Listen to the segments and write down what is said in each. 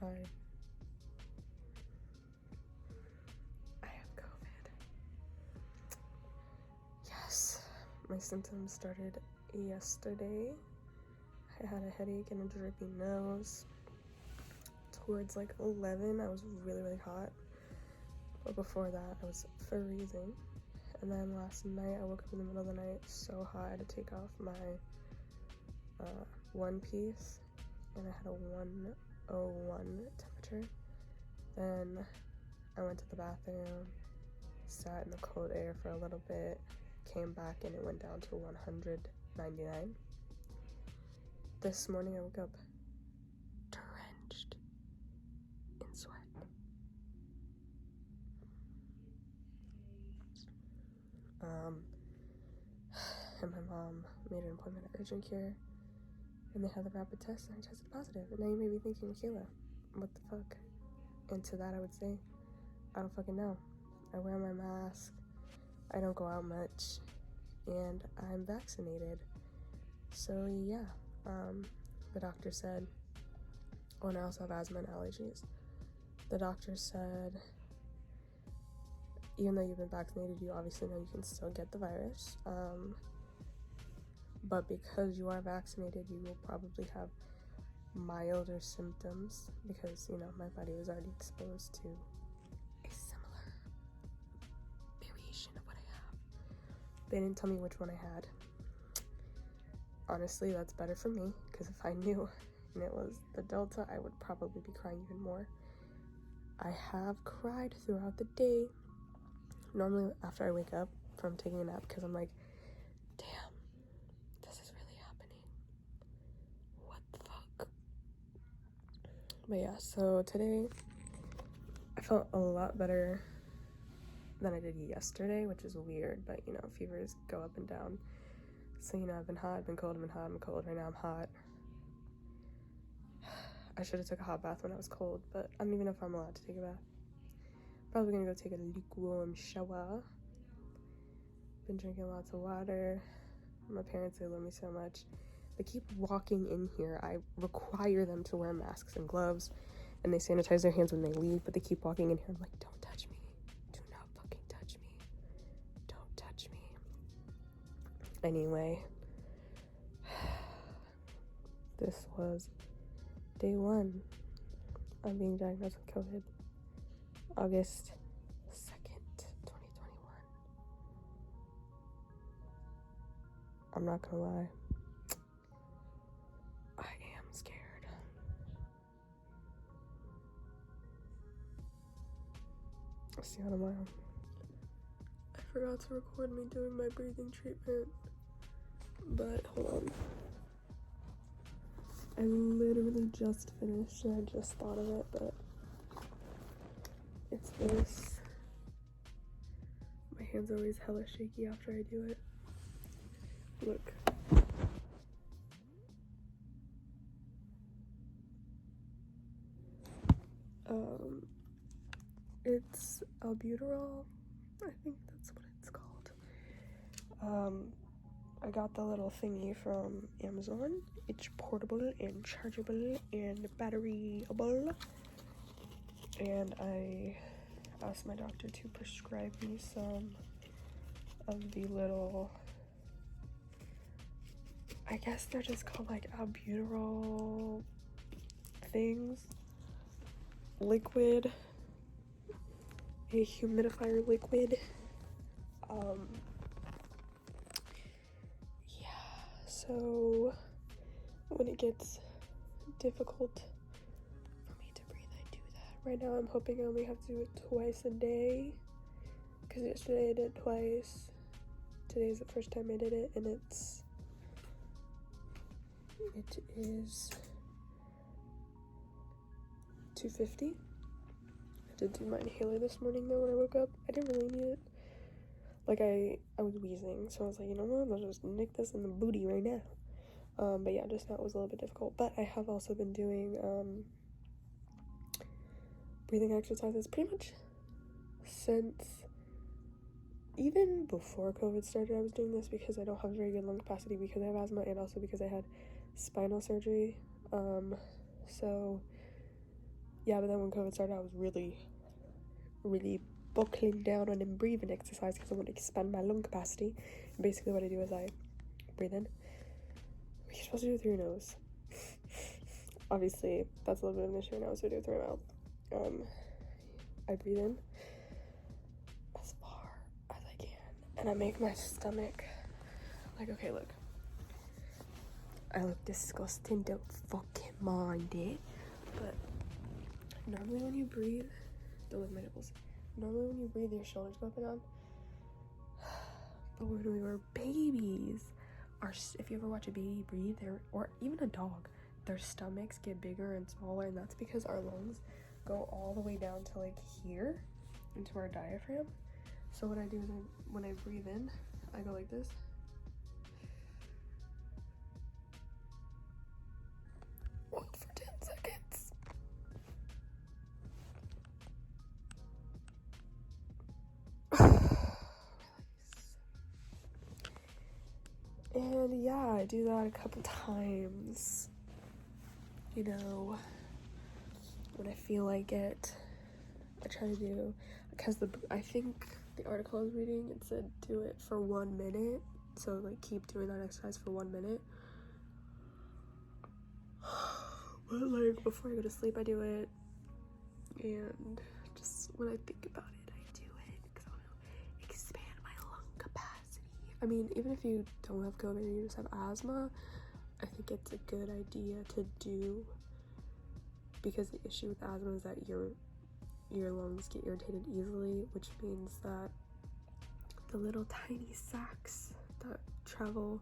Hi. I have COVID. Yes, my symptoms started yesterday. I had a headache and a drippy nose. Towards like 11, I was really hot. But before that, I was freezing. And then last night, I woke up in the middle of the night so hot, I had to take off my one piece. And I had a 101 temperature. Then I went to the bathroom, sat in the cold air for a little bit, came back and it went down to 199. This morning I woke up drenched in sweat. And my mom made an appointment at urgent care and they had the rapid test and I tested positive. And now you may be thinking, Mikayla, what the fuck? And to that I would say, I don't fucking know. I wear my mask, I don't go out much, and I'm vaccinated. So yeah, the doctor said, oh, and I also have asthma and allergies. The doctor said, even though you've been vaccinated, you obviously know you can still get the virus. But because you are vaccinated, you will probably have milder symptoms because, you know, my body was already exposed to a similar variation of what I have. They didn't tell me which one I had. Honestly, that's better for me because if I knew and it was the Delta, I would probably be crying even more. I have cried throughout the day. Normally after I wake up from taking a nap because I'm like, damn, this is really happening. What the fuck? But yeah, so today I felt a lot better than I did yesterday, which is weird, but you know, fevers go up and down. So, you know, I've been hot, I've been cold, I've been hot, I'm cold. Right now I'm hot. I should have took a hot bath when I was cold, but I don't even know if I'm allowed to take a bath. Probably gonna go take a lukewarm shower. Been drinking lots of water. My parents, they love me so much. They keep walking in here. I require them to wear masks and gloves, and they sanitize their hands when they leave, but they keep walking in here. I'm like, don't touch me. Do not fucking touch me. Don't touch me. Anyway, this was day 1 of being diagnosed with COVID. August 2nd, 2021. I'm not gonna lie. I am scared. I'll see you tomorrow. I forgot to record me doing my breathing treatment, but hold on. I literally just finished and I just thought of it, but it's this. My hands are always hella shaky after I do it. Look. It's albuterol. I think that's what it's called. I got the little thingy from Amazon. It's portable and chargeable and batteryable. And I asked my doctor to prescribe me some of the little, I guess they're just called like albuterol things. Liquid. A humidifier liquid. Yeah, so when it gets difficult for me to breathe, I do that. Right now I'm hoping I only have to do it twice a day because yesterday I did it twice. Today's the first time I did it, and it is 250. I did do my inhaler this morning though when I woke up. I didn't really need it. Like I was wheezing, so I was like, you know what, I'll just nick this in the booty right now. But yeah, just now it was a little bit difficult. But I have also been doing breathing exercises pretty much since even before COVID started. I was doing this because I don't have very good lung capacity because I have asthma and also because I had spinal surgery. So Yeah, but then when COVID started, I was really buckling down on them breathing exercise because I want to expand my lung capacity. And basically what I do is I breathe in. You're supposed to do it through your nose. Obviously, that's a little bit of an issue right now, so I do it through my mouth. I breathe in as far as I can, and I make my stomach like, okay, look. I look disgusting, don't fucking mind it. But normally when you breathe, don't look at my nipples. Normally when you breathe, your shoulders go up and down. But when we were babies, if you ever watch a baby breathe, or even a dog, their stomachs get bigger and smaller, and that's because our lungs go all the way down to like here, into our diaphragm. So what I do is when I breathe in, I go like this. Hold for 10 seconds. And yeah, I do that a couple times. You know, when I feel like it, I try to do, because I think the article I was reading, it said do it for 1 minute. So like keep doing that exercise for 1 minute. But like before I go to sleep, I do it. And just when I think about it, I do it because I want to expand my lung capacity. I mean, even if you don't have COVID and you just have asthma, I think it's a good idea to do, because the issue with asthma is that your lungs get irritated easily, which means that the little tiny sacs that travel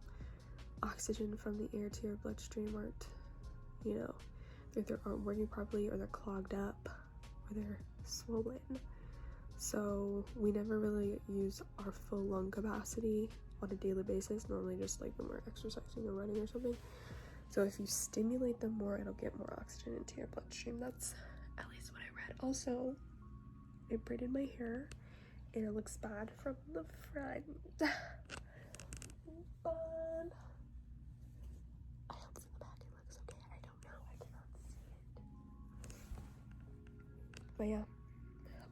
oxygen from the air to your bloodstream aren't, either aren't working properly, or they're clogged up, or they're swollen. So we never really use our full lung capacity on a daily basis, normally just like when we're exercising or running or something. So if you stimulate them more, it'll get more oxygen into your bloodstream. That's at least what I read. Also, I braided my hair and it looks bad from the front. But I hope from the back it looks okay. I don't know. I cannot see it. But yeah.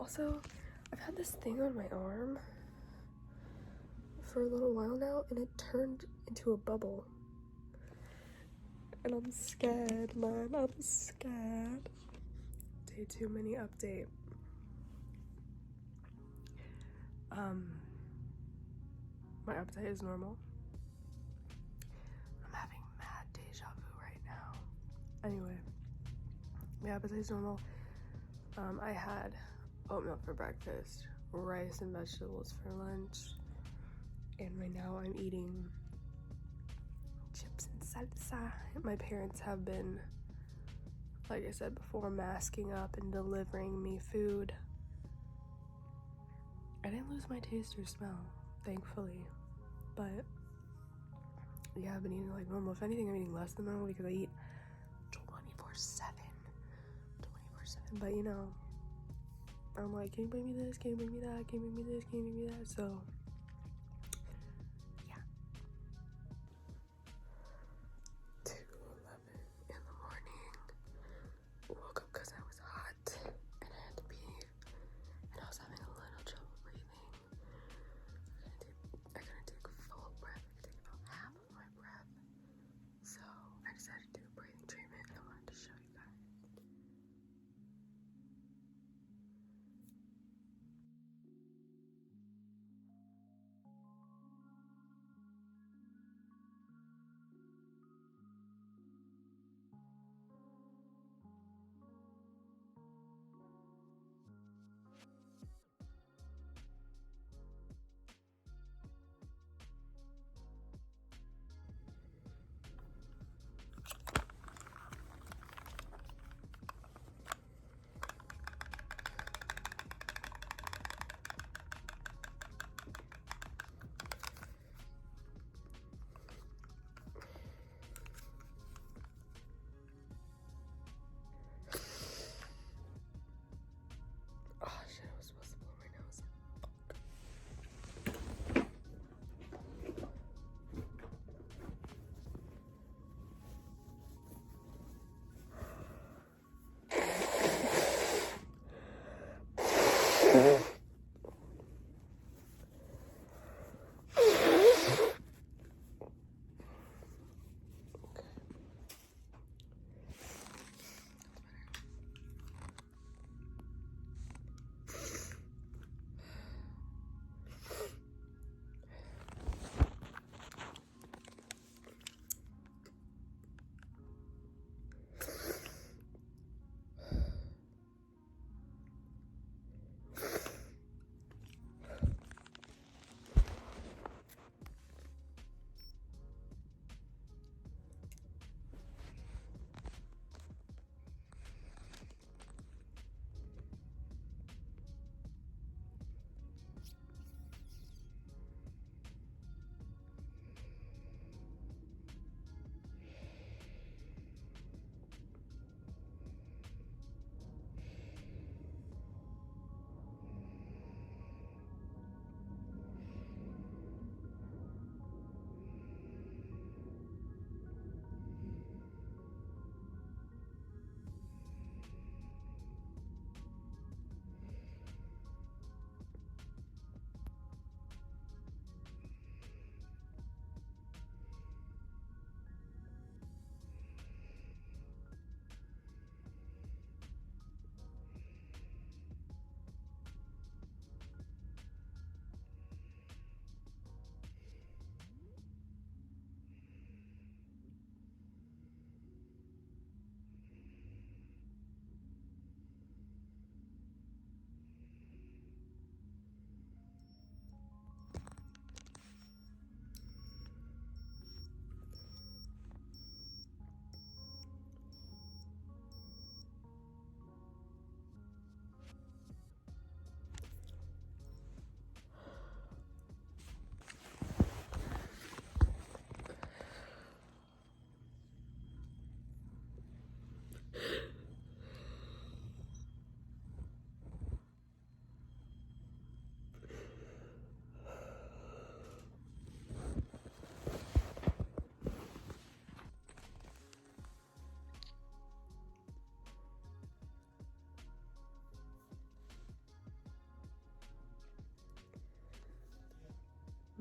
Also, I've had this thing on my arm for a little while now, and it turned into a bubble. And I'm scared, man. I'm scared. Day 2 mini update. My appetite is normal. I'm having mad deja vu right now. Anyway, my appetite is normal. I had oatmeal for breakfast, rice and vegetables for lunch, and right now I'm eating chips and salsa. My parents have been, like I said before, masking up and delivering me food. I didn't lose my taste or smell, thankfully, but yeah, I've been eating like normal. If anything, I'm eating less than normal because I eat 24/7, but I'm like, can you bring me this, can you bring me that, can you bring me this, can you bring me that, so yeah. 2:11 in the morning, woke up because I was hot and I had to pee, and I was having a little trouble breathing. I couldn't take full breath. I could take about half of my breath, so I decided to do a breathing treatment, and I wanted to show you guys.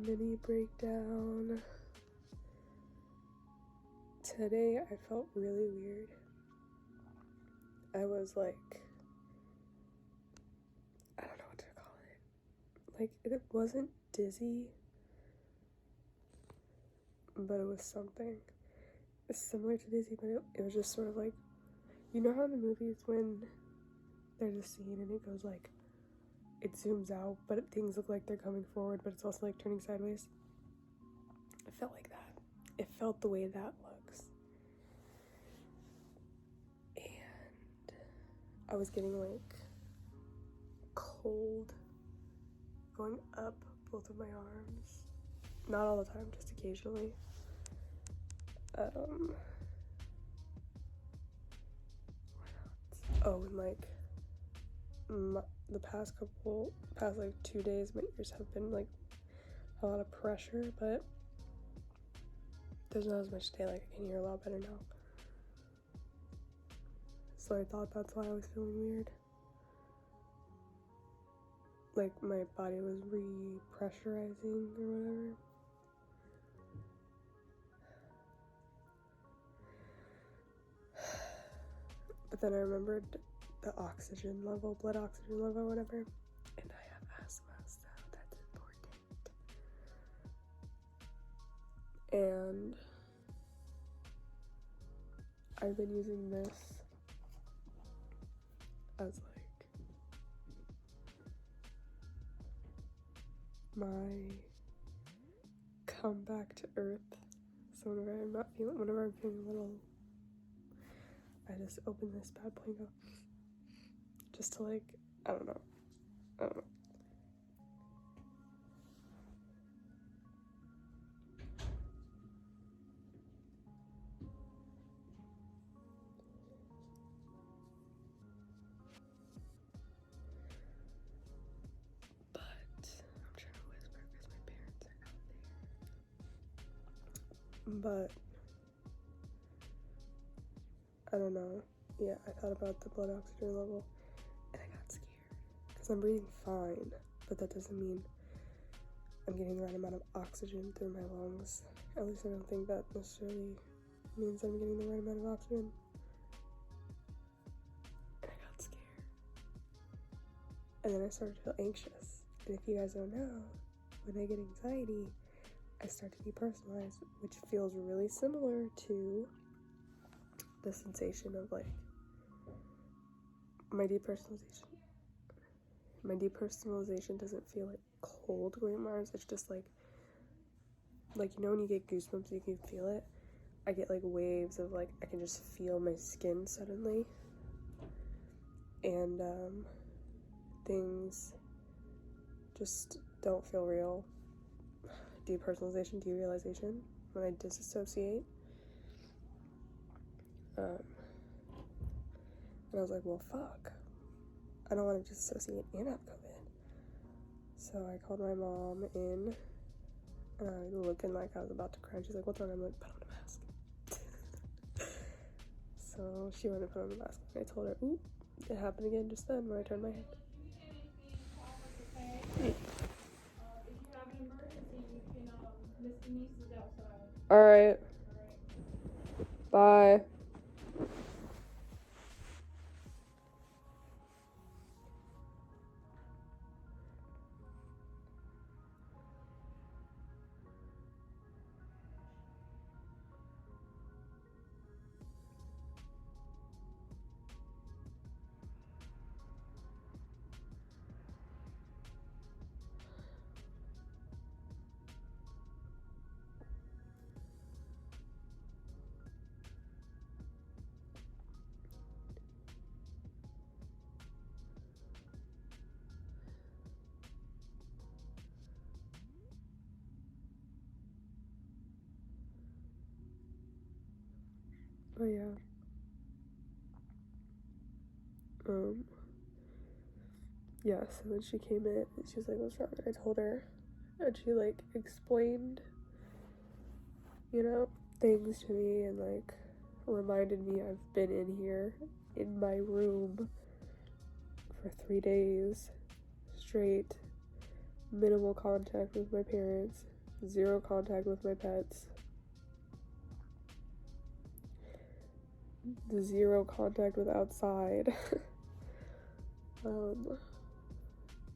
Mini breakdown. Today I felt really weird. I was like, I don't know what to call it. Like, it wasn't dizzy, but it was something. It's similar to dizzy, but it was just sort of like, you know how in the movies when there's a scene and it goes like, it zooms out, but things look like they're coming forward, but it's also like turning sideways? It felt like that. It felt the way that looks. And I was getting like cold going up both of my arms. Not all the time, just occasionally. Oh, and like the past like 2 days, my ears have been like a lot of pressure, but there's not as much today. Like, I can hear a lot better now. So I thought that's why I was feeling weird. Like, my body was re-pressurizing or whatever. But then I remembered the oxygen level, blood oxygen level, whatever. And I have asthma, so that's important. And I've been using this as like my come back to earth. So whenever I'm feeling a little, I just open this bad boy and go, just to like, I don't know. But I'm trying to whisper because my parents are out there. But I don't know. Yeah, I thought about the blood oxygen level and I got scared because I'm breathing fine, but that doesn't mean I'm getting the right amount of oxygen through my lungs. At least I don't think that necessarily means I'm getting the right amount of oxygen. And I got scared. And then I started to feel anxious. And if you guys don't know, when I get anxiety, I start to depersonalize, which feels really similar to the sensation of like my depersonalization. My depersonalization doesn't feel like cold grandmas. It's just like you know when you get goosebumps, you can feel it. I get like waves of like I can just feel my skin suddenly, and things just don't feel real. Depersonalization, derealization, when I disassociate. And I was like, well, fuck. I don't want to disassociate and have COVID. So I called my mom in, and I was looking like I was about to cry. She's like, what's wrong? I'm like, put on a mask. So she went and put on the mask. And I told her, ooh, it happened again just then when I turned my head. Alright. Bye. Oh yeah. Yeah, so then she came in and she was like, what's wrong? And I told her, and she like explained, you know, things to me and like reminded me I've been in here in my room for 3 days straight, minimal contact with my parents, 0 contact with my pets, 0 contact with outside.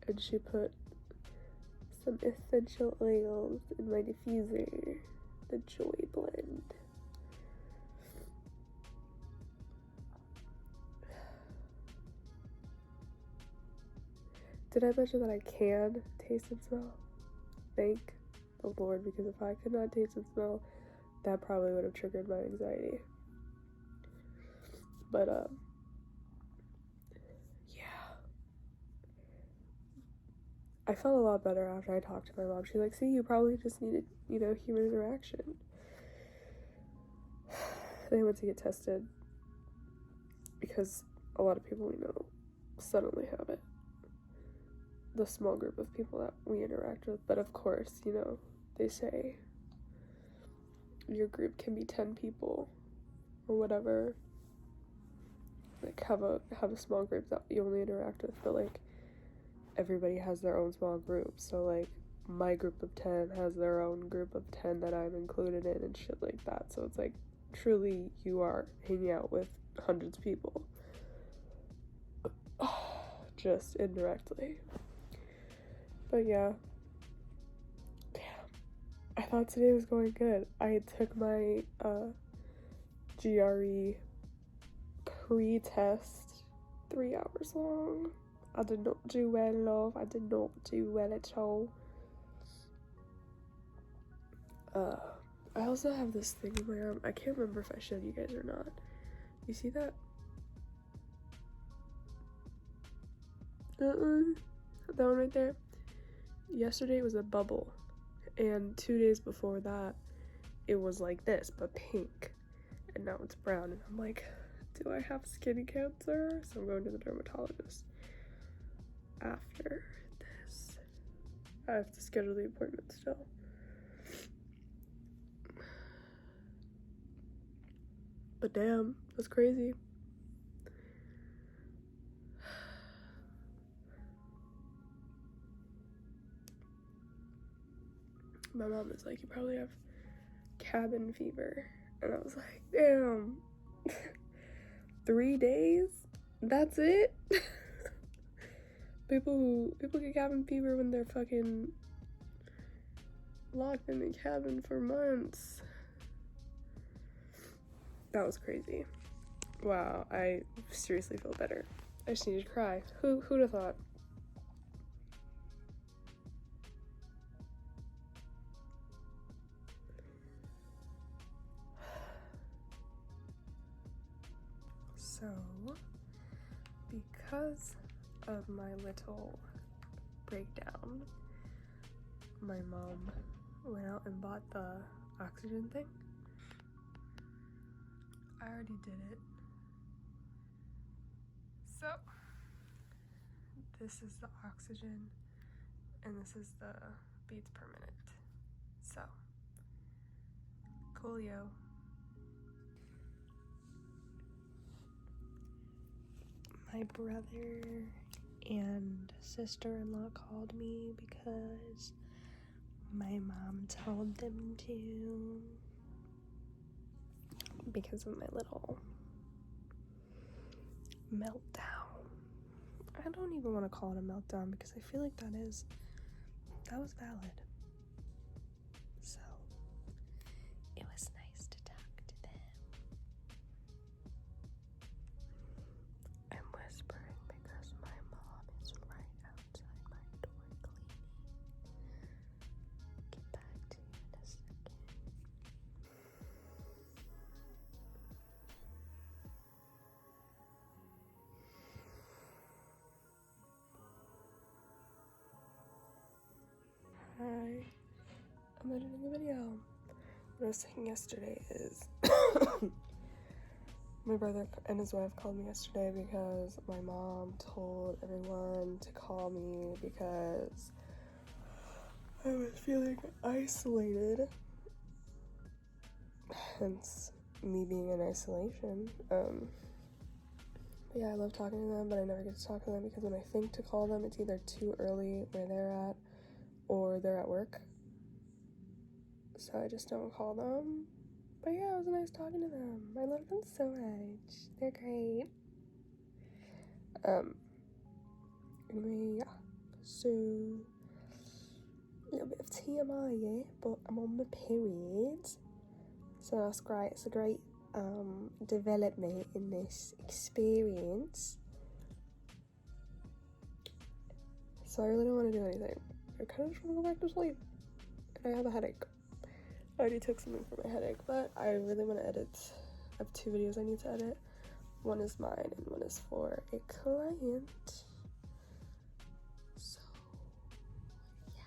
And she put some essential oils in my diffuser, the Joy Blend. Did I mention that I can taste and smell? Thank the Lord, because if I could not taste and smell, that probably would have triggered my anxiety. But yeah. I felt a lot better after I talked to my mom. She's like, see, you probably just needed, you know, human interaction. They went to get tested because a lot of people we know suddenly have it. The small group of people that we interact with. But of course, you know, they say your group can be 10 people or whatever. Like have a small group that you only interact with, but like everybody has their own small group. So like my group of 10 has their own group of 10 that I'm included in and shit like that. So it's like truly you are hanging out with hundreds of people. Just indirectly. But yeah. Damn. I thought today was going good. I took my GRE pre-test 3 hours long. I did not do well, love. I did not do well at all. I also have this thing in my arm. I can't remember if I showed you guys or not. You see that? That one right there. Yesterday was a bubble, and 2 days before that, it was like this, but pink, and now it's brown, and I'm like, do I have skin cancer? So I'm going to the dermatologist after this. I have to schedule the appointment still. But damn, that's crazy. My mom was like, you probably have cabin fever. And I was like, damn. 3 days? That's it? People get cabin fever when they're fucking locked in a cabin for months. That was crazy. Wow, I seriously feel better. I just needed to cry. Who'd have thought? So, because of my little breakdown, my mom went out and bought the oxygen thing. I already did it. So, this is the oxygen, and this is the beats per minute. So, coolio. My brother and sister-in-law called me because my mom told them to, because of my little meltdown. I don't even want to call it a meltdown because I feel like that was valid. So it was nice to talk to them. I'm whispering because my mom is right outside my door cleaning. Get back to you in a second. Hi, I'm editing a video. What I was saying yesterday is my brother and his wife called me yesterday because my mom told everyone to call me because I was feeling isolated, hence me being in isolation. Yeah, I love talking to them, but I never get to talk to them because when I think to call them, it's either too early where they're at or they're at work. So I just don't call them. But yeah, it was nice talking to them. I love them so much. They're great. Anyway, yeah. So, a little bit of TMI, yeah, but I'm on my period. So that's great. It's a great development in this experience. So I really don't want to do anything. I kind of just want to go back to sleep. And I have a headache. I already took something for my headache, but I really want to edit. I have 2 videos I need to edit. One is mine and one is for a client. So, yeah.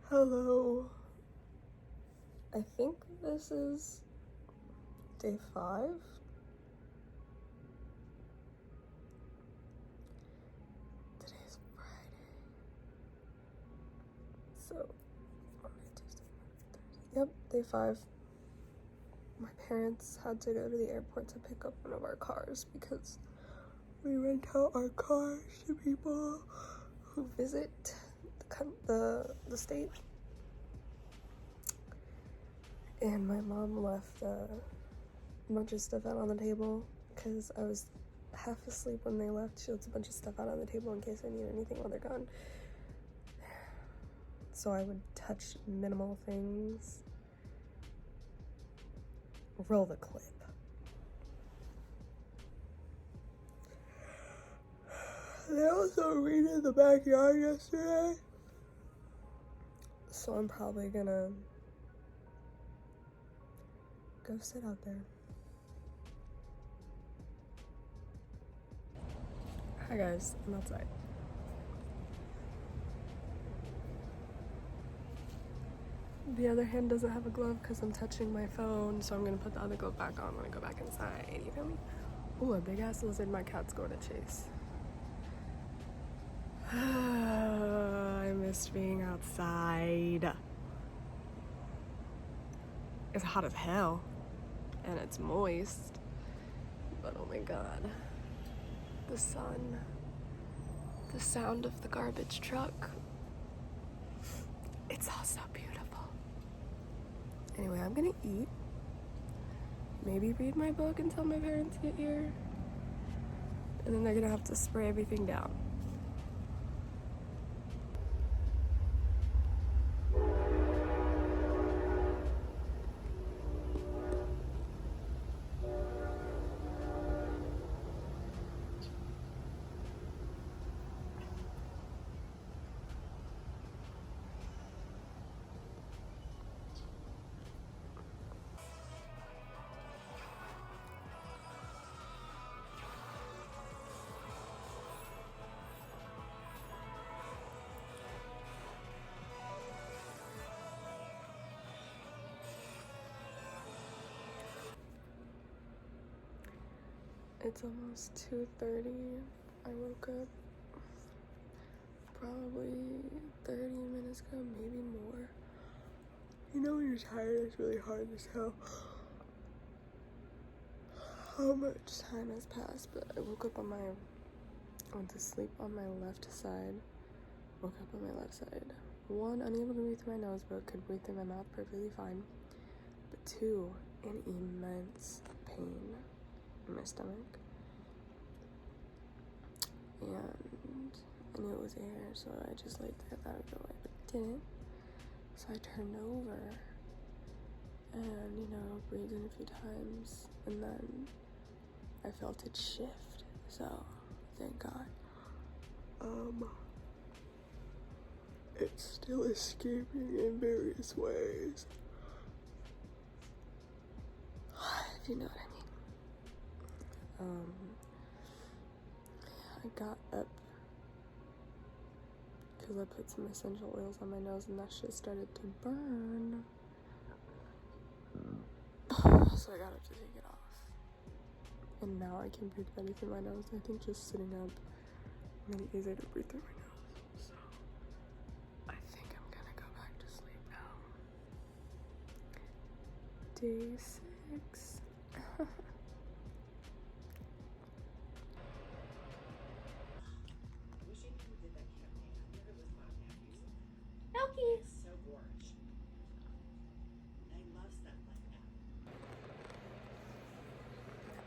Hello. I think this is day 5. Today's Friday. So, Monday, Tuesday, Wednesday, Thursday. Yep, day 5. My parents had to go to the airport to pick up one of our cars because we rent out our cars to people who visit the state. And my mom left a bunch of stuff out on the table because I was half asleep when they left. She left a bunch of stuff out on the table in case I need anything while they're gone. So I would touch minimal things. Roll the clip. They also raided the backyard yesterday. So I'm probably gonna go sit out there. Hi guys, I'm outside. The other hand doesn't have a glove because I'm touching my phone, so I'm gonna put the other glove back on when I go back inside. You feel me? Ooh, a big ass lizard my cat's going to chase. I missed being outside. It's hot as hell and it's moist, but oh my god, the sun, the sound of the garbage truck, it's all so beautiful. Anyway, I'm gonna eat, maybe read my book until my parents get here, and then they're gonna have to spray everything down. It's almost 2:30. I woke up probably 30 minutes ago, maybe more. You know when you're tired, it's really hard to tell how much time has passed, but I went to sleep on my left side, woke up on my left side. 1, unable to breathe through my nose, but could breathe through my mouth perfectly fine. But 2, an immense pain in my stomach. And I knew it was air, so I just laid there, thought it would go away, but it didn't. So I turned over and, breathed in a few times, and then I felt it shift, so thank God. It's still escaping in various ways. If you know what I mean. I got up because I put some essential oils on my nose and that shit started to burn. So I got up to take it off. And now I can breathe better through my nose. I think just sitting up made it easier to breathe through my nose. So I think I'm gonna go back to sleep now. Day 6.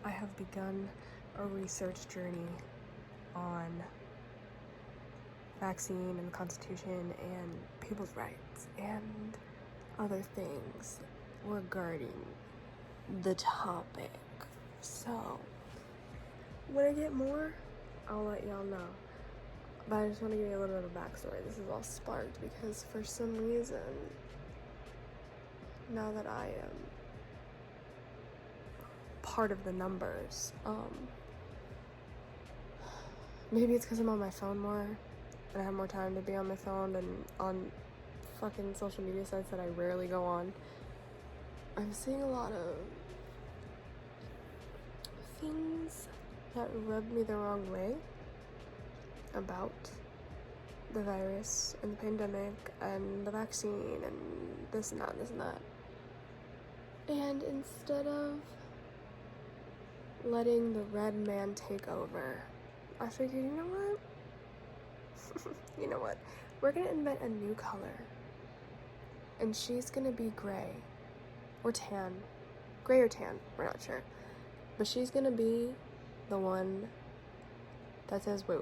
I have begun a research journey on vaccine and the Constitution and people's rights and other things regarding the topic. So, when I get more, I'll let y'all know. But I just want to give you a little bit of backstory. This is all sparked because for some reason, now that I am part of the numbers, maybe it's because I'm on my phone more and I have more time to be on my phone and on fucking social media sites that I rarely go on. I'm seeing a lot of things that rub me the wrong way about the virus and the pandemic and the vaccine and this and that and this and that. And instead of letting the red man take over, I figured, you know what? You know what? We're gonna invent a new color. And she's gonna be gray. Or tan. Gray or tan, we're not sure. But she's gonna be the one that says, wait,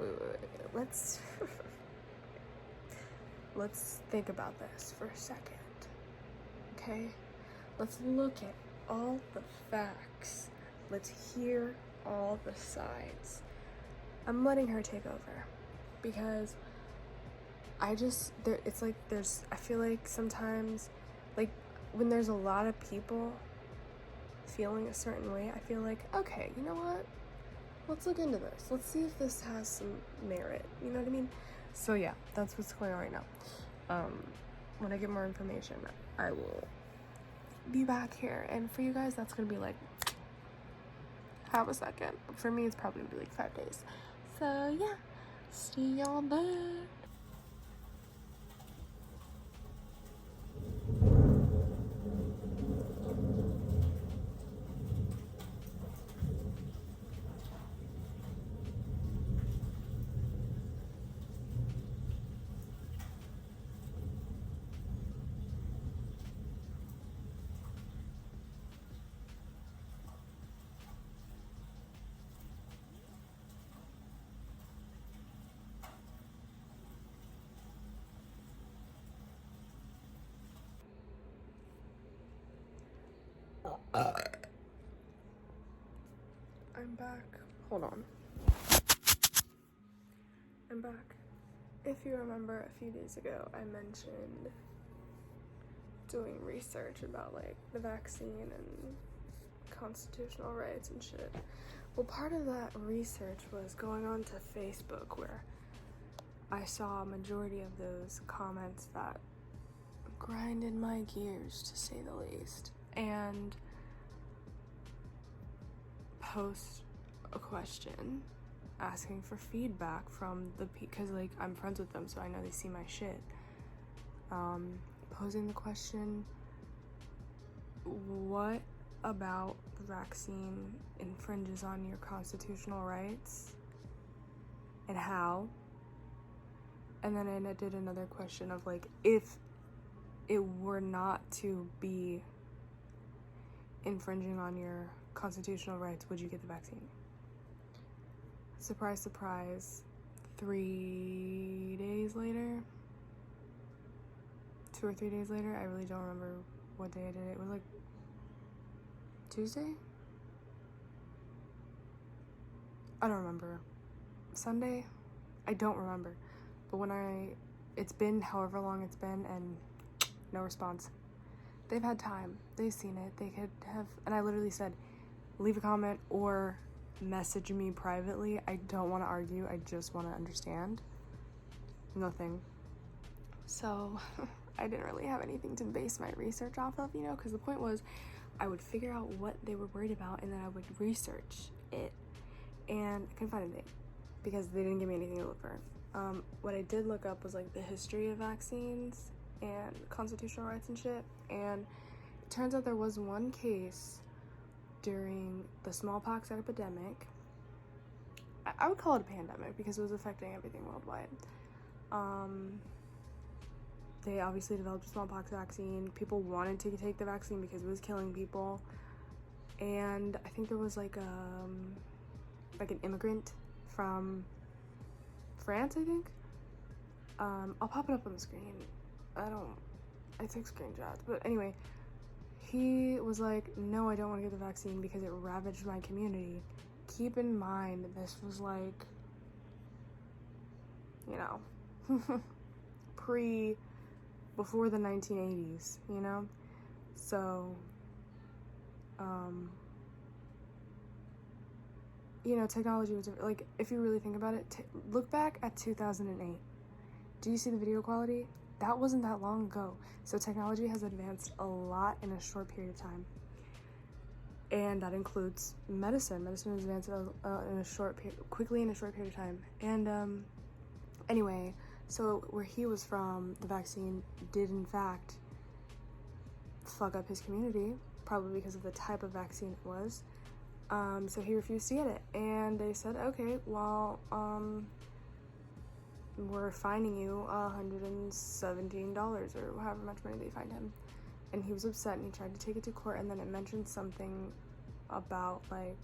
let's think about this for a second. Okay? Let's look at all the facts. Let's hear all the sides. I'm letting her take over because I feel like sometimes, like when there's a lot of people feeling a certain way, I feel like, okay, you know what? Let's look into this. Let's see if this has some merit. You know what I mean? So yeah, that's what's going on right now. when I get more information, I will be back here. And for you guys, that's gonna be like half a second. But for me, it's probably gonna be like 5 days. So yeah, see y'all then. I'm back. Hold on. I'm back. If you remember, a few days ago, I mentioned doing research about like the vaccine and constitutional rights and shit. Well, part of that research was going on to Facebook, where I saw a majority of those comments that grinded my gears, to say the least, and post a question asking for feedback from the because like I'm friends with them, so I know they see my shit. Posing the question, what about the vaccine infringes on your constitutional rights, and how? And then I did another question of like, if it were not to be infringing on your constitutional rights, would you get the vaccine? Surprise, surprise, 3 days later, 2 or 3 days later, I really don't remember what day I did it. It was like Tuesday? I don't remember. Sunday? I don't remember. But it's been however long it's been, and no response. They've had time. They've seen it. They could have, and I literally said, leave a comment or message me privately. I don't want to argue. I just want to understand. Nothing. So I didn't really have anything to base my research off of, because the point was I would figure out what they were worried about, and then I would research it. And I couldn't find anything because they didn't give me anything to look for. What I did look up was like the history of vaccines and constitutional rights and shit. And it turns out there was one case during the smallpox epidemic. I would call it a pandemic because it was affecting everything worldwide. They obviously developed a smallpox vaccine. People wanted to take the vaccine because it was killing people. And I think there was like an immigrant from France, I think. I'll pop it up on the screen. I take screenshots. But anyway, he was like, no, I don't want to get the vaccine because it ravaged my community. Keep in mind, this was like, before the 1980s, So, technology was, like, if you really think about it, look back at 2008. Do you see the video quality? That wasn't that long ago. So technology has advanced a lot in a short period of time. And that includes medicine. Medicine has advanced quickly in a short period of time. And anyway, so where he was from, the vaccine did in fact fuck up his community, probably because of the type of vaccine it was. So he refused to get it. And they said, okay, well, we're fining you $117 or however much money they fined him. And he was upset and he tried to take it to court, and then it mentioned something about like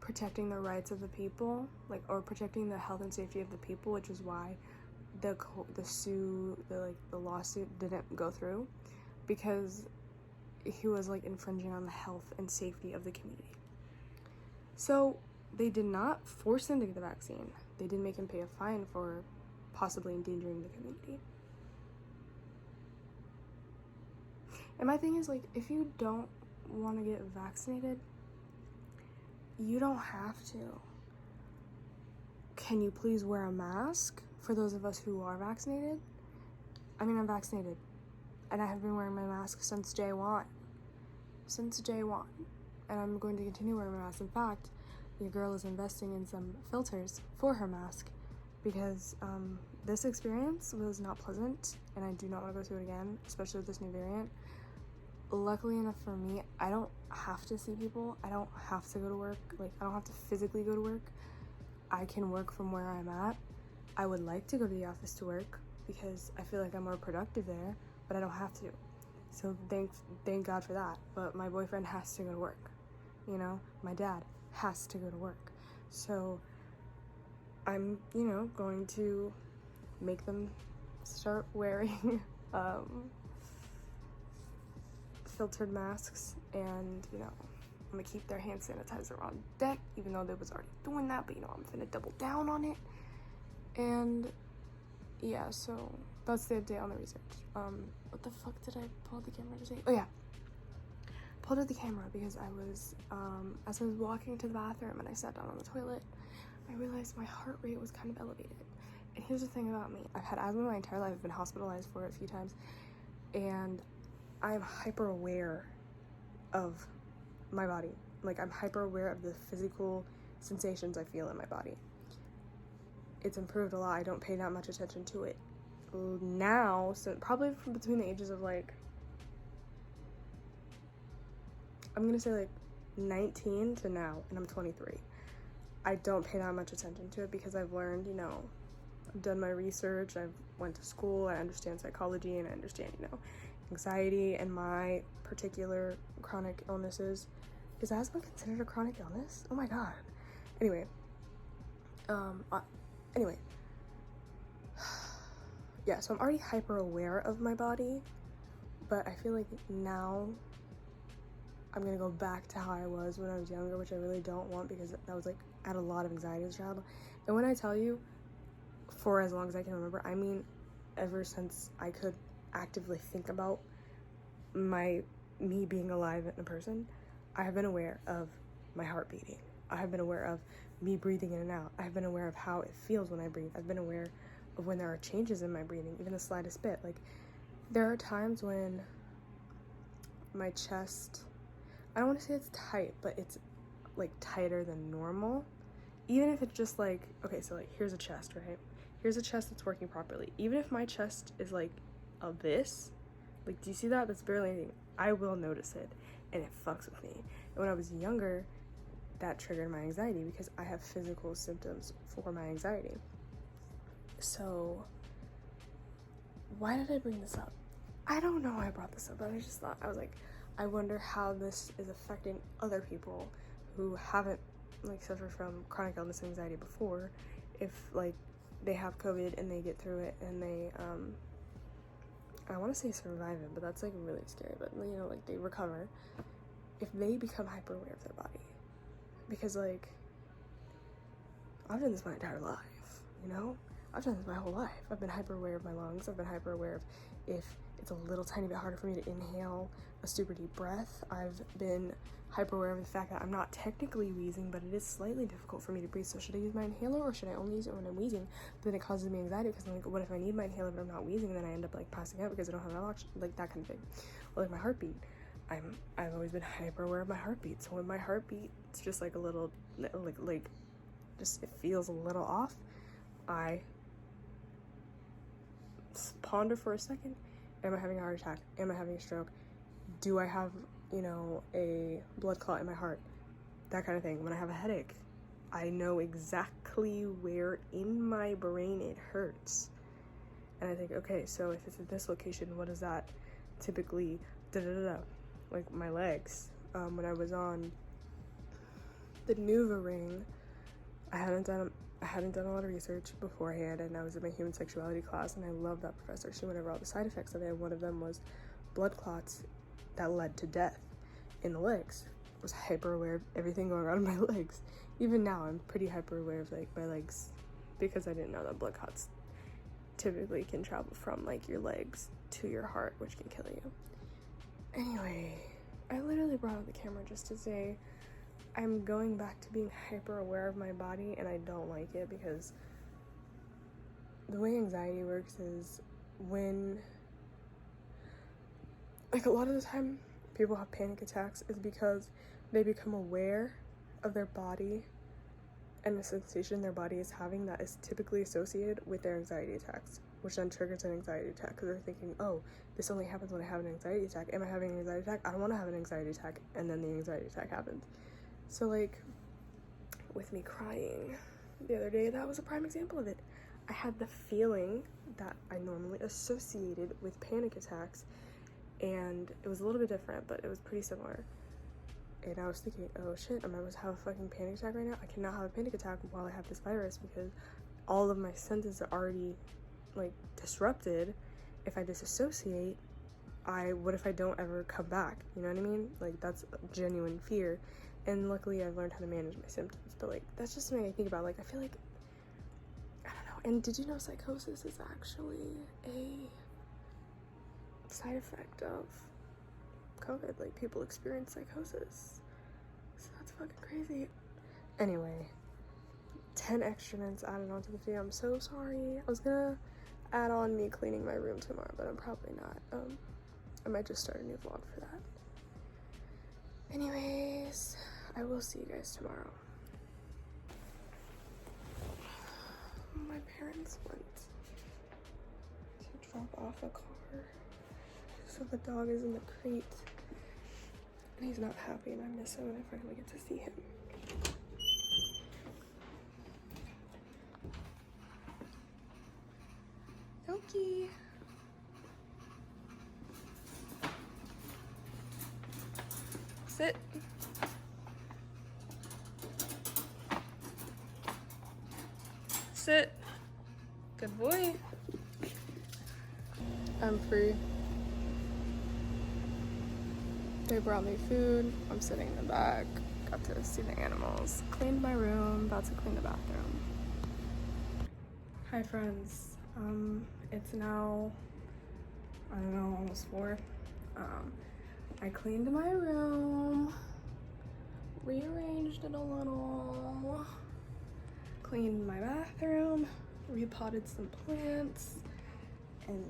protecting the rights of the people, like, or protecting the health and safety of the people, which is why the lawsuit didn't go through, because he was like infringing on the health and safety of the community. So they did not force him to get the vaccine. They did make him pay a fine for possibly endangering the community. And my thing is, like, if you don't want to get vaccinated, you don't have to. Can you please wear a mask for those of us who are vaccinated? I mean, I'm vaccinated. And I have been wearing my mask since day one. And I'm going to continue wearing my mask. In fact, your girl is investing in some filters for her mask because this experience was not pleasant and I do not want to go through it again, especially with this new variant. Luckily enough for me, I don't have to see people. I don't have to go to work. Like, I don't have to physically go to work. I can work from where I'm at. I would like to go to the office to work because I feel like I'm more productive there, but I don't have to. So thank God for that. But my boyfriend has to go to work. You know, my dad has to go to work. So I'm, going to make them start wearing filtered masks, and I'm gonna keep their hand sanitizer on deck, even though they was already doing that, but I'm gonna double down on it. And yeah, so that's the update on the research. What the fuck did I pull the camera to say? Oh yeah, pulled out the camera because I was as I was walking to the bathroom and I sat down on the toilet, I realized my heart rate was kind of elevated. And here's the thing about me, I've had asthma my entire life. I've been hospitalized for it a few times, and I'm hyper aware of my body. Like, I'm hyper aware of the physical sensations I feel in my body. It's improved a lot. I don't pay that much attention to it now, so probably from between the ages of I'm gonna say 19 to now, and I'm 23. I don't pay that much attention to it because I've learned, I've done my research, I've went to school, I understand psychology, and I understand, anxiety and my particular chronic illnesses. Is asthma considered a chronic illness? Oh my god. Anyway, yeah, so I'm already hyper aware of my body, but I feel like now I'm gonna go back to how I was when I was younger, which I really don't want because that was I had a lot of anxiety as a child. And when I tell you, for as long as I can remember, I mean ever since I could actively think about me being alive in a person, I have been aware of my heart beating. I have been aware of me breathing in and out. I've been aware of how it feels when I breathe. I've been aware of when there are changes in my breathing, even the slightest bit. There are times when my chest, I don't want to say it's tight, but it's tighter than normal. Even if it's just okay, so here's a chest, right? Here's a chest that's working properly. Even if my chest is of this, do you see that? That's barely anything. I will notice it, and it fucks with me. And when I was younger, that triggered my anxiety because I have physical symptoms for my anxiety. So, why did I bring this up? I don't know why I brought this up, but I just thought, I wonder how this is affecting other people who haven't suffered from chronic illness and anxiety before, if they have COVID and they get through it and they I want to say survive it, but that's really scary, but they recover, if they become hyper aware of their body. Because I've done this my entire life, I've done this my whole life. I've been hyper aware of my lungs. I've been hyper aware of if it's a little tiny bit harder for me to inhale a super deep breath. I've been hyper aware of the fact that I'm not technically wheezing, but it is slightly difficult for me to breathe. So should I use my inhaler or should I only use it when I'm wheezing? But then it causes me anxiety because I'm what if I need my inhaler but I'm not wheezing, and then I end up passing out because I don't have enough oxygen, that kind of thing. Or my heartbeat. I've always been hyper aware of my heartbeat. So when my heartbeat is just a little just it feels a little off, I ponder for a second. Am I having a heart attack? Am I having a stroke? Do I have, a blood clot in my heart? That kind of thing. When I have a headache, I know exactly where in my brain it hurts. And I think, okay, so if it's at this location, what is that typically, my legs. When I was on the Nuva ring, I hadn't done a lot of research beforehand, and I was in my human sexuality class, and I loved that professor. She went over all the side effects of it, and one of them was blood clots that led to death in the legs. I was hyper aware of everything going on in my legs. Even now, I'm pretty hyper aware of my legs, because I didn't know that blood clots typically can travel from your legs to your heart, which can kill you. Anyway, I literally brought up the camera just to say I'm going back to being hyper aware of my body, and I don't like it because the way anxiety works is when like a lot of the time people have panic attacks is because they become aware of their body and the sensation their body is having that is typically associated with their anxiety attacks, which then triggers an anxiety attack because they're thinking, oh, this only happens when I have an anxiety attack. Am I having an anxiety attack? I don't want to have an anxiety attack. And then the anxiety attack happens. So like with me crying the other day, that was a prime example of it. I had the feeling that I normally associated with panic attacks, and it was a little bit different, but it was pretty similar. And I was thinking, oh shit, am I about to have a fucking panic attack right now? I cannot have a panic attack while I have this virus because all of my senses are already like disrupted. If I disassociate, what if I don't ever come back? You know what I mean? Like, that's a genuine fear. And luckily I've learned how to manage my symptoms, but like that's just something I think about. Like, I feel like, I don't know. And did you know psychosis is actually a side effect of COVID? Like, people experience psychosis, so that's fucking crazy. Anyway, 10 extra minutes added onto the video. I'm so sorry. I was gonna add on me cleaning my room tomorrow, but I'm probably not. I might just start a new vlog for that. Anyways, I will see you guys tomorrow. My parents went to drop off a car, so the dog is in the crate, and he's not happy, and I miss him, and I finally get to see him. Yoki! Sit. Sit. Good boy. I'm free. They brought me food. I'm sitting in the back. Got to see the animals. Cleaned my room. About to clean the bathroom. Hi friends. It's now, I don't know, almost 4. I cleaned my room, rearranged it a little, cleaned my bathroom, repotted some plants, and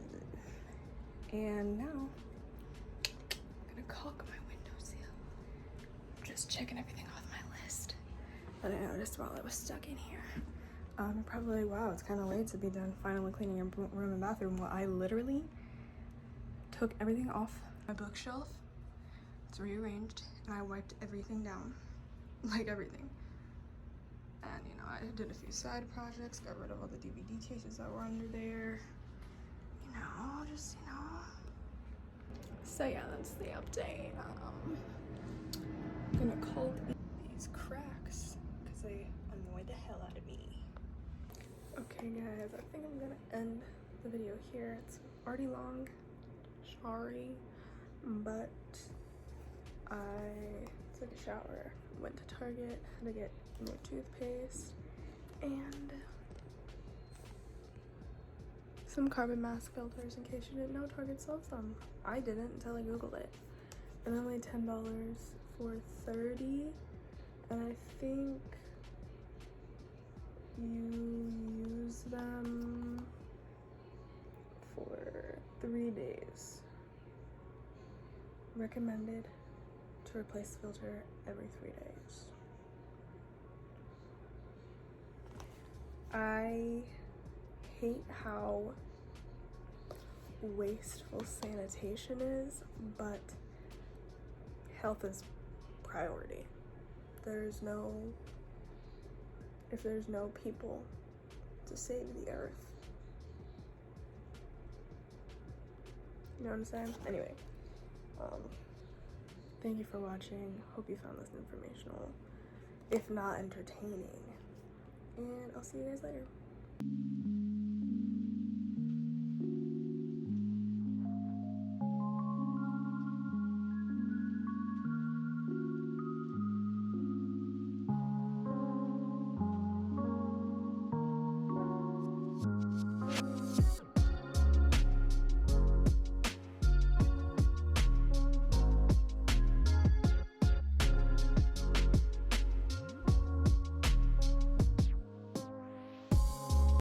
now I'm gonna caulk my windowsill. Just checking everything off my list that I noticed while I was stuck in here. Probably, wow, it's kind of late to be done finally cleaning your room and bathroom. Well, I literally took everything off my bookshelf. It's rearranged, and I wiped everything down, like everything. And you know, I did a few side projects, got rid of all the DVD cases that were under there. You know, just, you know. So yeah, that's the update. I'm gonna call these cracks because they annoy the hell out of me. Okay guys, I think I'm gonna end the video here. It's already long, sorry, but I took a shower, went to Target, had to get more toothpaste, and some carbon mask filters in case you didn't know Target sells them. I didn't until I googled it. And they're only $10 for 30, and I think you use them for 3 days. Recommended to replace the filter every 3 days. I hate how wasteful sanitation is, but health is priority. If there's no people to save the earth. You know what I'm saying? Anyway, thank you for watching. Hope you found this informational, if not entertaining. And I'll see you guys later.